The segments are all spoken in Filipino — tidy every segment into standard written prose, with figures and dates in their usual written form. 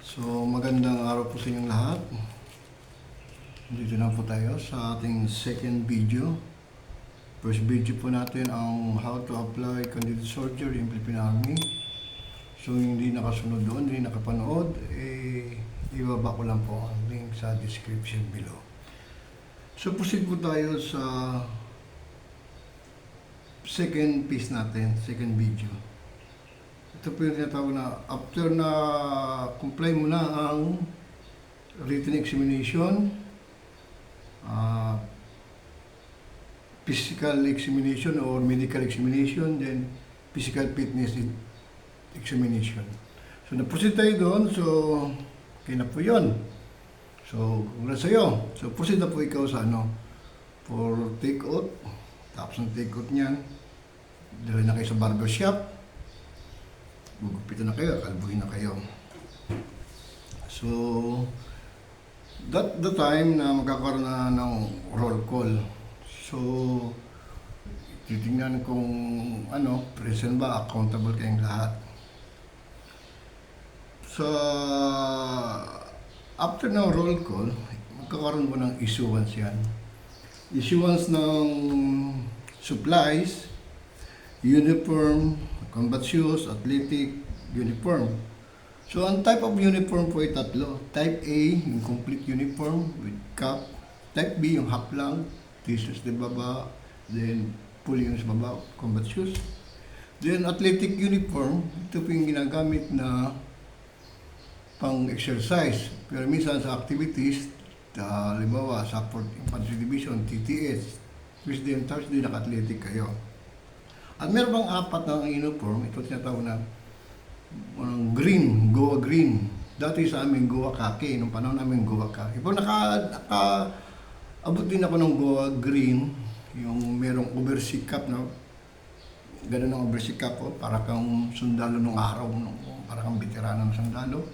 So, magandang araw po sa inyong lahat. Dito na po tayo sa ating second video. First video po natin ang how to apply candidate soldier in Philippine Army. So, hindi nakasunod doon, hindi nakapanood, ibaba ko lang po ang link sa description below. So, proceed po tayo sa second piece natin, second video. Ito po yung tinatawag na after na comply mo na ang written examination, physical examination or medical examination, then physical fitness examination. So na-proceed tayo doon, so kaya na po yun. So congrats sa'yo. So proceed na po ikaw sa for take-out. Tapos ng take-out niyan, dala na kayo sa barbershop. Gugupitan na kayo, kalbuhin na kayo. So, the time na magkakaroon na ng roll call. So, titingnan kung present ba, accountable kayong lahat. So, after ng roll call, magkakaroon mo ng issuance yan. Issuance ng supplies, uniform, combat shoes, athletic uniform. So, ang type of uniform po ay tatlo. Type A, yung complete uniform with cap. Type B, yung half lang, t-shirts din baba, then full yung sa baba, combat shoes. Then, athletic uniform, ito po yung ginagamit na pang-exercise. Pero minsan sa activities, halimbawa sa Infantry Division, TTS, Tuesday and Thursday, naka-athletic kayo. At meron bang apat na uniform, ito tinatawag na green, Goa green. Dati sa amin Goa Kaki, nung panahon namin Goa Kaki. Pero abot din ako ng Goa green, yung merong overseas cap na, ganun ang overseas cap po, para kang sundalo nung araw, para kang veterano ng sundalo.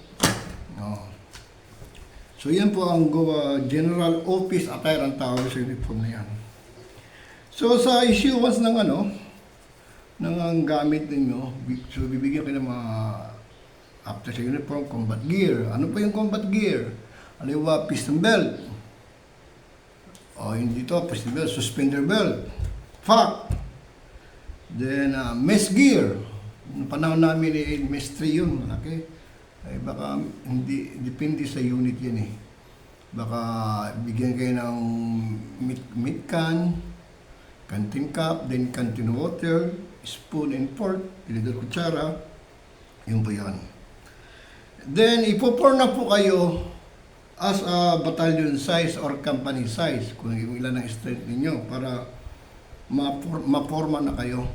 No. So yan po ang Goa General Office attire ang tawag sa uniform na yan. So sa issuance ng ang gamit ninyo, so bibigyan kayo ng mga after sa uniform, combat gear. Ano pa yung combat gear? Aliwa, piston belt. O hindi to, piston belt, suspender belt. FAC. Then, mess gear. Noong panahon namin mess 3 yun, malaki. Ay baka, hindi, depende sa unit yan eh. Baka bigyan kayo ng meat can, canteen cup, then canteen water, spoon and fork, tinidor kutsara, yun po yan. Then, ipo-pour na po kayo as a battalion size or company size, kung ilan ang strength ninyo, para ma-forma na kayo.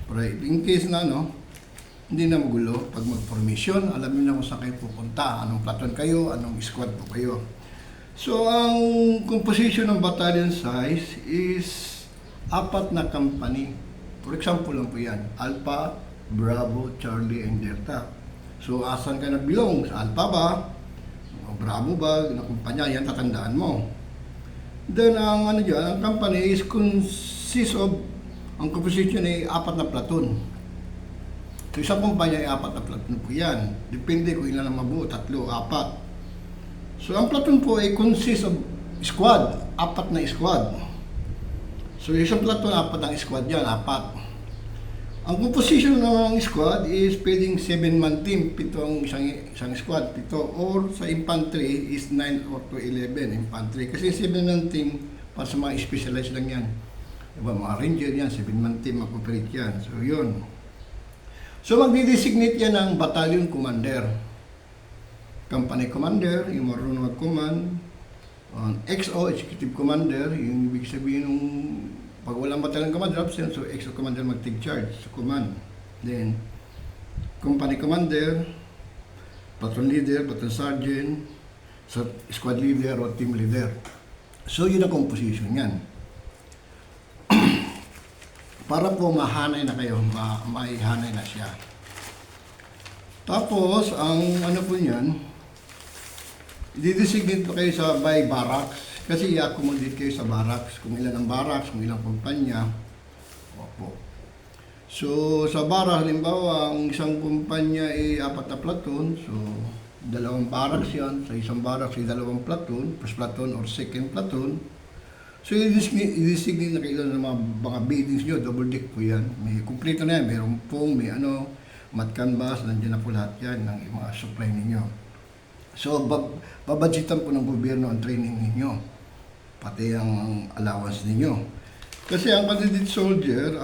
Pero in case na, hindi na magulo, pag mag-formation, alam niyo na kung saan kayo pupunta, anong platoon kayo, anong squad po kayo. So, ang composition ng battalion size is 4 na company. For example lang po yan, Alpha, Bravo, Charlie, and Delta. So, asan ka nag-belong? Sa Alpha ba? O Bravo ba? Na kumpanya, yan tatandaan mo. Then, ang ang company is consists of, ang composition ay 4 na platoon. So, isang kumpanya ay 4 na platoon po yan. Depende kung ilan ang mabuo, 3 o 4. So, ang platoon po ay consists of squad, 4 na squad. So, isang platoon, 4 ang squad yan, 4. Ang composition ng squad is pwedeng 7-man team, 7 ang isang squad, 7, or sa infantry is 9 or to 11 infantry. Kasi 7-man team, para sa mga specialized lang yan. Diba, mga ranger yan, 7-man team, mag-operate yan. So, yun. So, magdi-designate yan ng battalion commander. Company commander, yung marunong mag-command. XO, Executive Commander, yung ibig sabihin nung pag walang battalion commander absent, so XO Commander mag-take charge sa command. Then, Company Commander, Platoon Leader, Platoon Sergeant, Squad Leader o Team Leader. So, yun ang composition yan. Para po mahanay na kayo, maihanay na siya. Tapos, ang po niyan, i-designate po kayo sa by barracks kasi i-accommodate kayo sa barracks kung ilan ang barracks, kung ilang kumpanya. Opo. So, sa barracks, halimbawa, ang isang kumpanya ay 4 na platoon, so Dalawang barracks yan. Sa isang barracks ay dalawang platoon, first platoon or second platoon. So, i-designate na kayo ng mga buildings nyo, double deck po yan. May kumpleto na yan, may rumpong, may mat canvas, nandiyan na po lahat yan ng mga supply ninyo. So, babadgetan po ng gobyerno ang training ninyo, pati ang allowance ninyo. Kasi ang candidate soldier,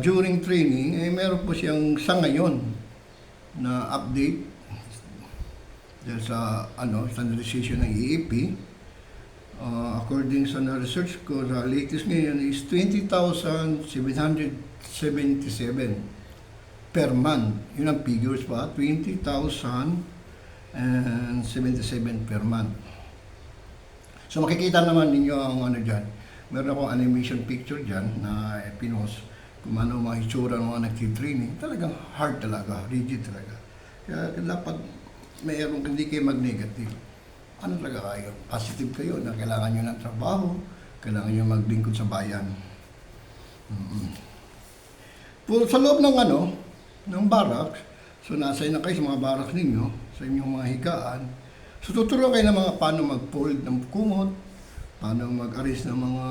during training, meron po siyang sa ngayon na update dahil sa standardization ng EAP. According sa na-research ko, sa latest ngayon is 20,777 per month. Yun ang figures pa, 20,077 per month. So makikita naman ninyo ang dyan. Meron akong animation picture dyan na pinost kung ano mga itsura ng mga nagtitraining. Talagang hard talaga, rigid talaga. Kaya dapat mayroong hindi kayo mag-negative. Ano talaga kayo? Positive kayo na kailangan nyo ng trabaho, kailangan nyo maglingkod sa bayan. Sa loob ng ng barracks, so nasa na kayo sa mga barracks ninyo, sa inyong mga higaan. So tuturuan kayo ng mga paano mag-fold ng kumot, paano mag-arrange ng mga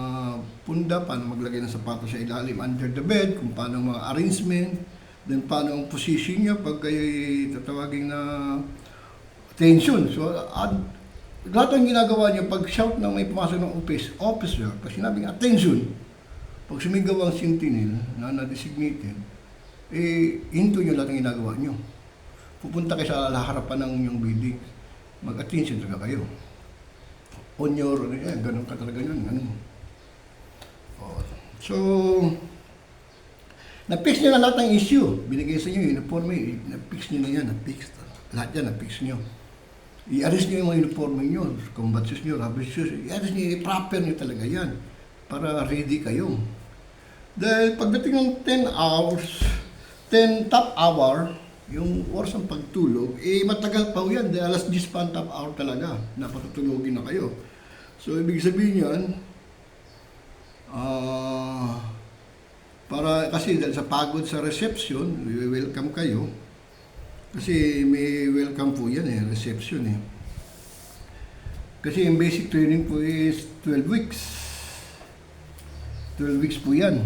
punda, paano maglagay ng sapatos sa ilalim under the bed, kung paano mga arrangement, then paano ang position nyo pag kayo'y tatawagin na tension. So, lahat ng ginagawa niyo, pag shout na may pumasok ng officer, pag sinabing attention, pag sumigaw ang sentinel na na-designated, hinto niyo lahat ng ginagawa niyo. Pupunta kayo sa harapan ng inyong building, mag-attention talaga kayo. On your, ganun ka talaga yun, ganun. So, na-fix niyo na lahat ng issue. Binigay sa inyo, uniforme, na-fix niyo na yan, na-fix. Lahat yan, na-fix niyo. I-arrange nyo yung mga uniforme nyo, combat shoes nyo, rubber shoes, i-arrange nyo, i-proper nyo talaga yan para ready kayo. Dahil pagdating ng 10 hours, 10 top hour, yung oras ng pagtulog, matagal pa yan, dahil alas 10 pa ang top hour talaga, napatutulogin na kayo. So, ibig sabihin yan, kasi dahil sa pagod sa reception, we welcome kayo. Kasi may welcome po yan reception Kasi yung basic training po is 12 weeks. 12 weeks po yan.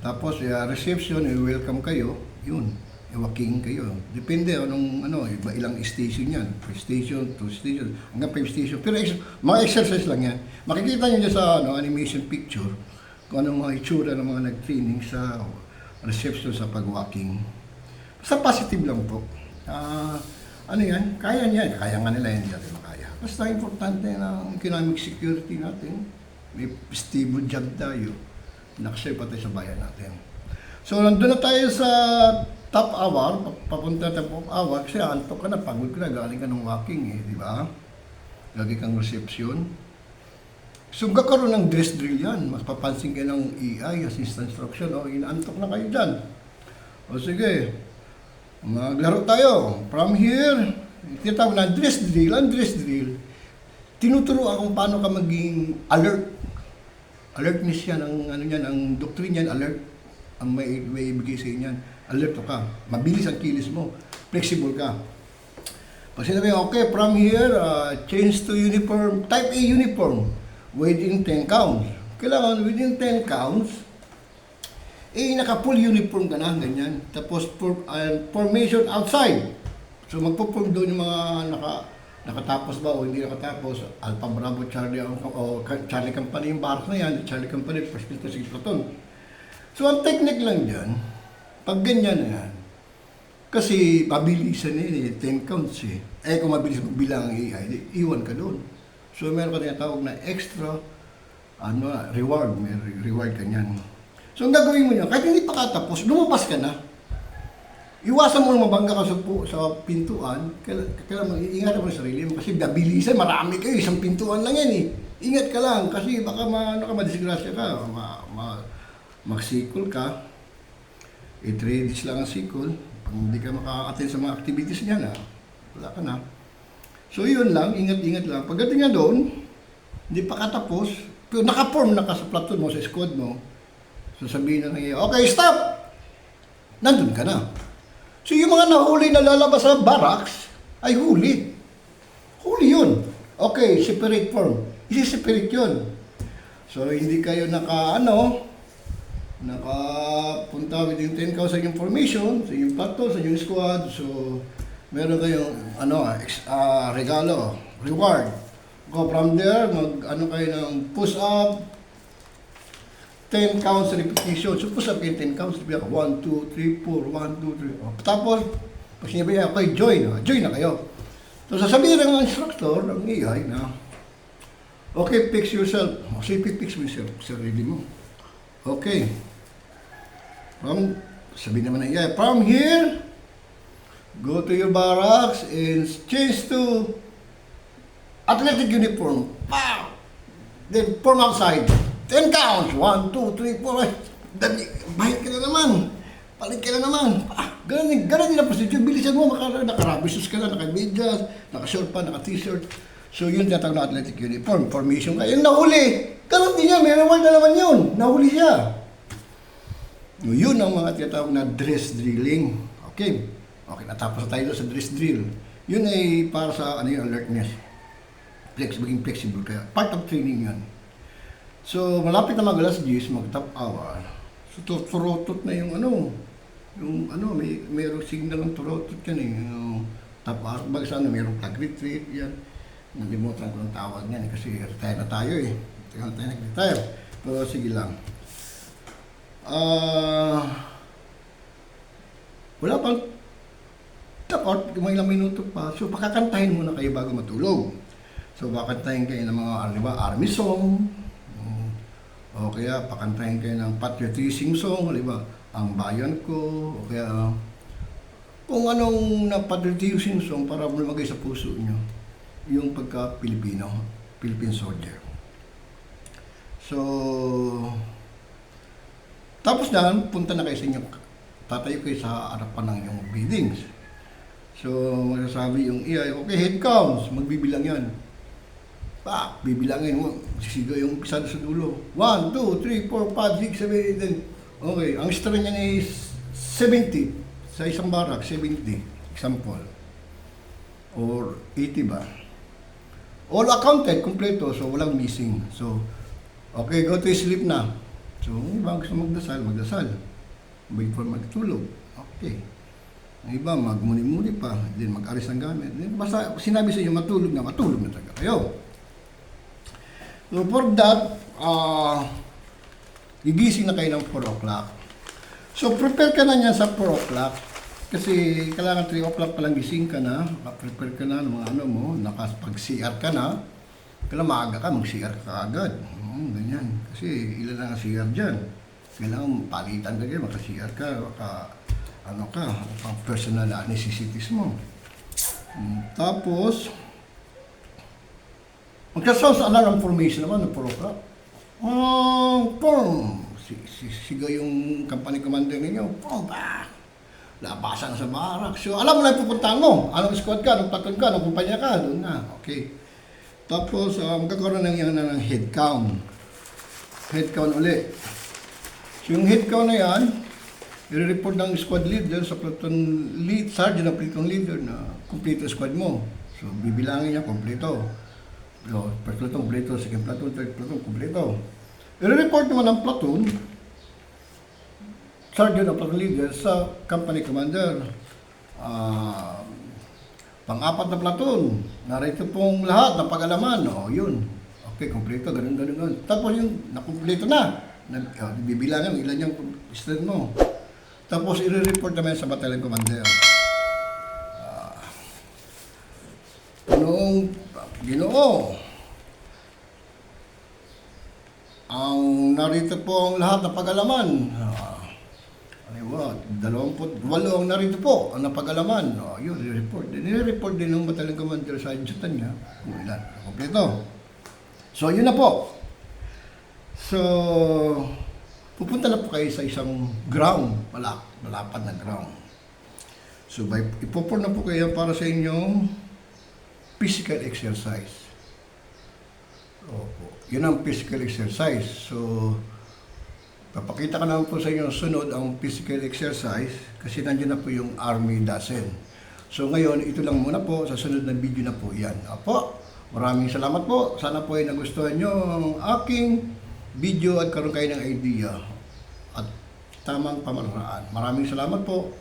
Tapos reception, welcome kayo, yun. Walking kayo. Depende anong ilang station yan. 1 station, 2 station, hanggang 5 station. Pero mga exercise lang yan. Makikita nyo dyan sa animation picture kung anong mga itsura ng mga nag-training sa reception sa pag-walking. Basta positive lang po. Yan? Kaya niya. Kaya nga nila, hindi natin makaya. Basta importante na economic security natin. May stable job tayo. Nakasay pa tayo sa bayan natin. So, nandun na tayo sa top hour. Papunta tayo top hour. Kasi antok ka na, pagod ka na. Galing ka ng walking di ba? Lagi kang reception. So, kakaroon ng dress drill yan. Mapapansin ka ng EI, assistant instruction. Inaantok na kayo dyan. Sige. Maglaro tayo. From here, tinatawag na dress drill. Ang dress drill, tinuturuan kung paano ka maging alert. Alertness yan, ang doctrine yan, alert. Ang may ibigay sa inyo yan. Alert ka. Mabilis ang kilis mo. Flexible ka. Pag sinabi, okay, from here, change to uniform, type A uniform, within 10 counts. Kailangan within 10 counts, naka-full uniform ka na, ganyan. Tapos, formation outside. So, magpo-form doon yung mga nakatapos ba o hindi nakatapos. Alpha Bravo, Charlie, o Charlie Company yung barracks na yan. Charlie Company, first platoon, second platoon. So, ang technique lang dyan, pag ganyan na yan, kasi pabilisan yun 10 counts kung mabilis magbilang ang AI, iwan ka doon. So, meron ka tinatawag na extra, reward. May reward ka niyan. So, ang gagawin mo niya, kahit hindi pa katapos, lumabas ka na. Iwasan mo na mabangga ka sa pintuan, kailangan mo, iingat mo sa sarili mo, kasi dabilisan, marami kayo, isang pintuan lang yan Ingat ka lang, kasi baka madisgrasya ka, magsikol ka, 3 days lang ang sikol, pag hindi ka maka-attend sa mga activities niya wala ka na. So, yun lang, ingat-ingat lang. Pagdating nga doon, hindi pa katapos, pero naka-form na ka sa platoon mo, sa squad mo, sasabihin na nangyayari, okay, stop! Nandun ka na. So yung mga nahuli na lalabas sa barracks, ay huli. Huli yun. Okay, separate form. Isi-separate yun. So hindi kayo nakapunta within 10,000 information sa inyong plato, sa inyong squad. So meron kayong regalo, reward. Go from there, kayo ng push up, 10 counts repetition. So push up kayo 10 counts. 1, 2, 3, 4, 1, 2, 3. Tapos, pag sinabi niya, okay, join na kayo. So sasabihin ng instructor, ng AI na, okay, fix yourself. Kasi fix mo yourself, sarili mo. Okay. Sabihin naman ng AI, from here, go to your barracks and change to athletic uniform. Wow! Then form outside. 10 counts. 1, 2, 3, 4. Bahit ka na naman. Palit ka na naman. Ganun din ang procedure. Bilisan mo. Naka-rubber ka na, naka-medyas, naka-short pa, naka-t-shirt. So yun tinatawag na athletic uniform. Formation ka. Yung nahuli. Ganun din niya. May reward na naman yun. Nahuli siya. Yun ang mga tinatawag na dress drilling. Okay. Okay, natapos na tayo sa dress drill. Yun ay para sa yung alertness. Maging flexible kaya. Part of training yan. So, malapit na mag-alas 10, mag-top hour. So, turotot na mayroong signal ng turotot yan eh. Yung top hour, mayroong flag retreat, yan. Nalimutan ko ng tawag yan kasi retire na tayo eh. Nag-retire. Pero sige lang. Wala pang top out, may ilang minuto pa. So, pakakantahin muna kayo bago matulog. So, pakantahin kayo ng mga, army song, o kaya pakantahin kayo ng patriotism song, ang bayan ko, o kaya kung anong na patriotism song para lumagay sa puso nyo, yung pagka-Pilipino, Philippine soldier. So, tapos na, punta na kayo sa inyo, tatayo kayo sa harapan ng inyong buildings. So, masasabi yung AI, okay, head counts, magbibilang yan. Bibilangin mo, sisigaw yung isa sa dulo. 1, 2, 3, 4, 5, 6, 7, 8, 9. Okay, ang star niya is 70. Sa isang barak, 70. Example. Or 80 ba? All accounted, kompleto, so walang missing. So, okay, go to sleep na. So, bago gusto magdasal. Wait for magtulog. Okay. Ang iba, magmuni-muni pa. Then mag-aris ng gamit. Then, basta sinabi sa inyo, matulog na talaga kayo. So for that, gigising na kayo ng 4 o'clock. So prepare ka na niyan sa 4 o'clock. Kasi kailangan 3 o'clock palang gising ka na. Prepare ka na ng mga nakapag-CR ka na. Kailangan maaga ka, mag-CR ka agad. Ganyan. Kasi ilan lang ang CR dyan. Kailangan palitan ka dyan, maka-CR ka, pang personal necessities mo. Tapos, magkasound sa alarm formation naman ng 4 o'clock. Sigaw yung company commander ninyo. Labasan sa barak. So, alam mo na yung pupuntahan mo. Anong squad ka, anong platoon ka, anong kumpanya ka. Doon na. Okay. Tapos, magkakaroon ng head count. Head count ulit. So, yung head count na yan, i-report ng squad leader sa platoon lead, sergeant ng platoon leader na complete squad mo. So, bibilangin niya, kompleto. First platoon, kompleto. Second platoon, third platoon, kompleto. I-report naman ng platoon, sergeant of platoon leader sa company commander. Pang-apat na platoon, narito pong lahat ng pag-alaman. Yun. Okay, kompleto, ganun. Tapos yung nakumpleto na. Bibilangan, ilan yung strength mo. Tapos i-report naman sa battalion commander. Noong Ginoo, ang narito po ang lahat ng pag-alaman. 28 ang narito po ang napag-alaman. Yun, i-report. I-report din ng battalion commander sa adjutant niya kung ilan. Kompleto. So, yun na po. So, pupunta na po kayo sa isang ground, malapad na ground. So, ipopor na po kayo para sa inyong physical exercise. Opo. Yun ang physical exercise. So, Papakita ko naman po sa inyo sunod ang physical exercise kasi nandiyan na po yung army dozen. So ngayon, ito lang muna po. Sa sunod na video na po yan. Apo, maraming salamat po. Sana po ay nagustuhan nyo ang aking video at karoon kayo ng idea at tamang pamamaraan. Maraming salamat po.